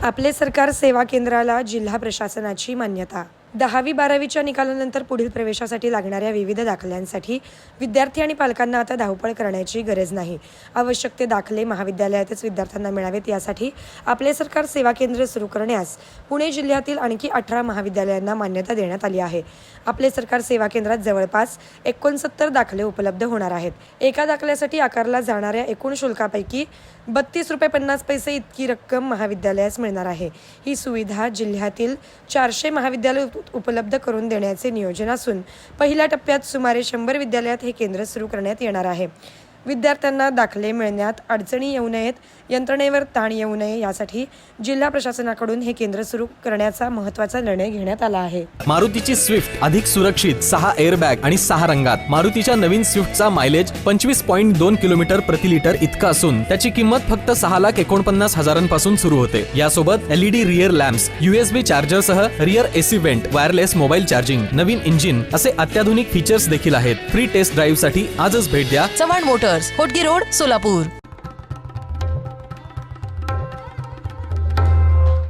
आपले सरकार सेवा केंद्राला जिल्हा प्रशासनाची मान्यता। 10वी-12वीच्या निकालानंतर पुढील प्रवेशासाठी लागणाऱ्या विविध दाखल्यांसाठी विद्यार्थी आणि पालकांना आता धावपळ करण्याची गरज नाही। आवश्यक ते दाखले महाविद्यालयातच विद्यार्थ्यांना मिळावेत यासाठी आपले सरकार सेवा केंद्र सुरू करण्यास पुणे जिल्ह्यातील आणखी 18 महाविद्यालयांना मान्यता देण्यात आली आहे। आपले सरकार सेवा केंद्रात जवळपास 69 दाखले उपलब्ध होणार आहेत। एका दाखल्यासाठी आकारला जाणाऱ्या एकूण शुल्कापैकी ₹32.50 इतकी रक्कम महाविद्यालयास मिळणार आहे। ही सुविधा जिल्ह्यातील 400 महाविद्यालय उपलब्ध करून देण्याचे नियोजन असून पहिल्या टप्प्यात सुमारे 100 विद्यालयात हे केंद्र सुरू करण्यात येणार आहे। विद्यार्थ्यांना दाखले मिळण्यात अडचणी येऊ नयेत, यंत्रणेवर ताण येऊ नये यासाठी जिल्हा प्रशासनाकडून हे केंद्र सुरू करण्याचा महत्त्वाचा निर्णय घेण्यात आला आहे। मारुतीची स्विफ्ट अधिक सुरक्षित 6 एअरबॅग आणि 6 रंगात। मारुतीच्या नवीन स्विफ्टचा मायलेज 25.2 किलोमीटर प्रति लिटर इतका असून त्याची किंमत फक्त 6,49,000 पासून सुरू होते। यासोबत LED रियर लॅम्प्स, USB चार्जरसह rear AC vent, wireless mobile charging, नवीन इंजिन असे अत्याधुनिक फीचर्स देखील आहेत। फ्री टेस्ट ड्राईव्ह साठी आजच भेट द्या चव्हाण मोटर्स, होटगी रोड, सोलापूर।